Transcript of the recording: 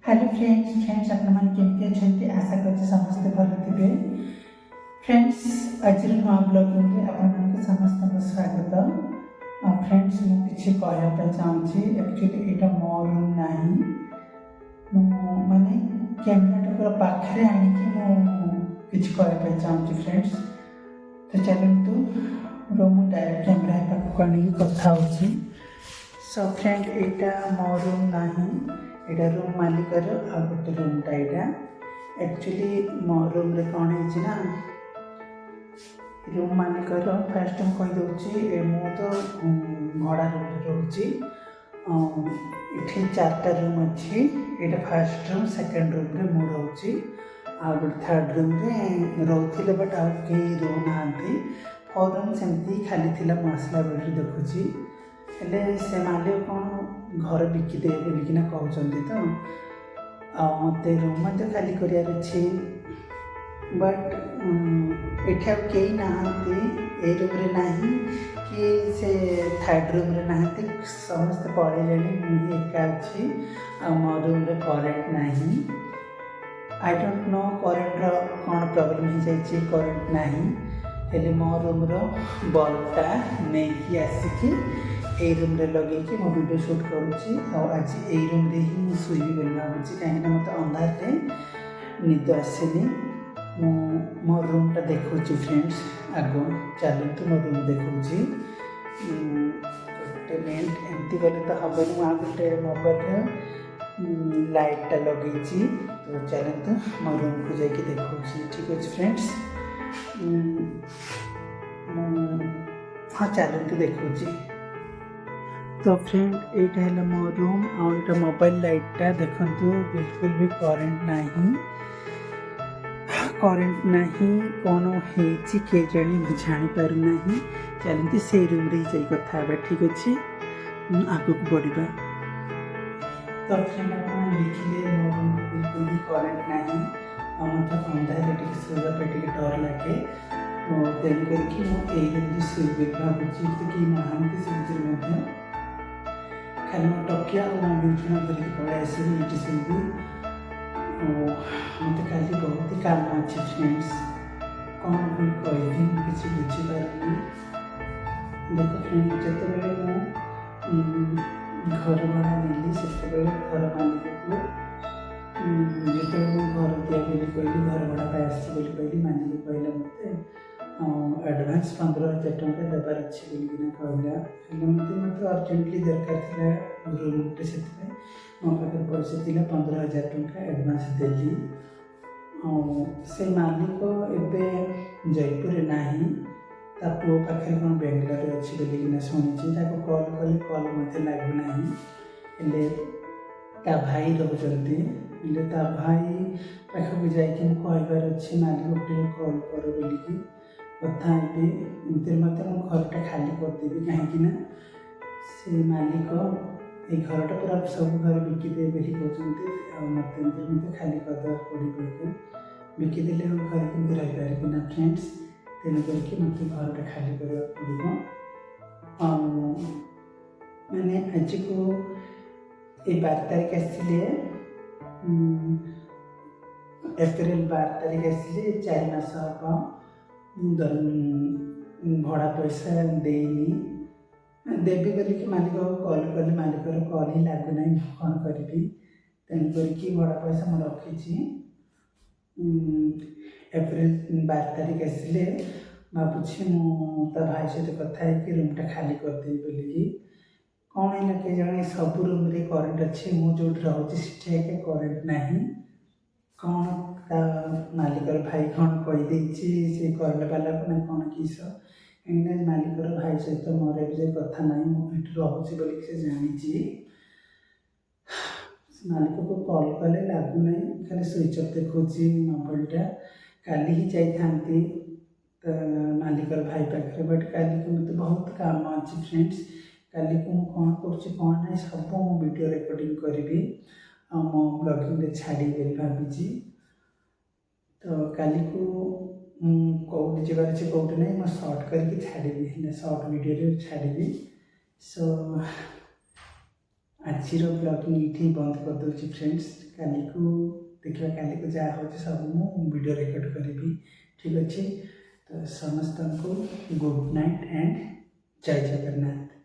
Hello friends आपने केमती अच्छा आशा करते समस्ते भल थे। फ्रेंड्स आज नुआ ब्लॉगिंग रे आपको समस्त स्वागत। फ्रेंड्स मुझे कहना चाहूँगी एक्चुअली यहाँ मो रूम ना माने कैमेरा पूरा पाखे आनिकी कहना चाहूँगी फ्रेंड्स। तो चलतु रूम डायरेक्ट कैमेरा पाक आनिकी कथा होची। सो फ्रेंड यहाँ मो रूम ना यहाँ रूम मालिकर आ गोटे रूमटा यहाँ एक्चुअली मो रूम रे कौन है रूम मालिकर फास्ट मुझे मु तो भड़ा रूम रोचे ये 4टा रूम अच्छी यहाँ फास्ट रूम सेकेंड रूम रे मु रोचे आ गोटे थर्ड रूम रे रोते बट आ कहीं रोना 4 रूम सेमती खाली थी मसला बेल देखुची हेले से मालिक कौन घर बिकिदे बोलिकिना कहते तो मत रूम मत खाली करार अच्छे बट एठा कई ना ए रूम रे ना कि से थर्ड रूम रे ना समस्त पड़े मुझे एका अच्छी मो रूम रे करेन्ट ना आई डोंट नो करेन्ट कौन प्रॉब्लम हो जाए करेन्ट ना हेले मो रूम बल्बटा नहीं आसिकी ए रूम रे लगे मो वीडियो शूट करुँची आज ए रूम रे ही शुईबी बोली भावुँ कहीं मत अंधारे निद आसेनी मो रूमटा देखा फ्रेंड्स आग चलतु मो रूम देखा गोटे मिनट एमती गले तो हम आ गोटे मोबाइल लाइटा लगे तो चलतु मो रूम को जाकि देखा ठीक अच्छे फ्रेंड्स हाँ चलतु देखा तो फ्रेंड यहाँ है मो रूम आटा मोबाइल लाइटा देखु बिल्कुल भी करेन्ट ना कौन हो किए जानी जापर ना चलते से रूम रे जा कथा ठीक अच्छे आग को बढ़ा तो फ्रेंड आप देखिए मो रूम बिल्कुल भी करेन्ट ना मत अंधारे शोवा पे डर लगे तेणुक मुझे शुभी भावुँ कि नहांती से खाली मो टकिया और मो बिछना धरिक पलि आसि ये शुभी मत खाली बहुत ही काम अच्छे फ्रेंड्स कौन भी कहि किसी बुझीपारे देख फ्रेंड जिते घर भड़ा नेली से घर मालिक को जिते घर दिया कहली घर भड़ा आसी कहली मालिक कहला मत एडवांस 15,000 टंका देवार अच्छे बोलिकिना कहला मत अर्जेंटली दरकार था रूम गोटे से मो पाखे पैसा थी 15,000 टंका एडवांस देली से मालिक एवं जयपुर ना ता पुओ पाखे कौन बेंगलोर अच्छी बोलिकिना शुणी कॉल कले कॉल मत लगुना हेले ता भाई रोचे ता भाई पाखक जाकि कहबार अच्छे मालिक गोटे कॉल कर बोलिकी कथा एमती मत घरटा खाली करदेवी कहीं से मालिक ये घरटा पूरा सब घर बिकिदे बोली कहते मत खाली करदे पड़े बिकिदेले घर केमती रहीपर ना फ्रेंड्स तेणुक मत घरटा खाली करवा पड़ो मैंने आज को ये 12 तारीख आसिले एप्रिल 12 तारीख आसिले 4 मास हम भड़ा पैसा देनी देवी बोलिकी मालिक कॉल कली मालिक कॉल ही लगुना कौन करी तेणुक भड़ा पैसा मुझे रखी एप्रिल 12 तारीख आसिले भावुँ मो भाई सहित कथा रूमटा खाली करदेवी बोलिकी कौन है कि जाने सब रूम रे करेन्ट अच्छे मुझे रोचे से करेन्ट ना कौन ता मालिकर भाई कौन कहीदे से करेन्ट वाला को ना कौन किस कहीं मालिकर भाई सहित मोर ए कथा ना मुझे रोचे बोल से जानी मालिक को कॉल कले लगुना खाली स्विच अफ देखा मोबाइलटा काली ही जाती तो मालिकर भाई पाखे बट काली को मत बहुत काम अच्छी फ्रेंड्स काली को कौन कर सब मो वीडियो रिकॉर्डिंग करी मो ब्लॉगिंग छाड़ी भावी तो काली को कौट जबार अच्छे कौट नहीं मैं सर्ट करके छाड़ी सर्ट वीडियो छाड़ी सो ଆଜିର ବ୍ଲଗିଂ ଏଇଠି ବନ୍ଦ କରିଦେଉଛି फ्रेंड्स। କାଲିକୁ ଦେଖିବା, କାଲିକୁ ଯାହା ହେଉଛି ସବୁ ମୁଁ ଭିଡ଼ିଓ ରେକର୍ଡ଼ କରିବି। ଠିକ୍ ଅଛି, ତ ସମସ୍ତଙ୍କୁ ଗୁଡ୍ ନାଇଟ୍ ଆଣ୍ଡ ଜୟ ଜଗନ୍ନାଥ।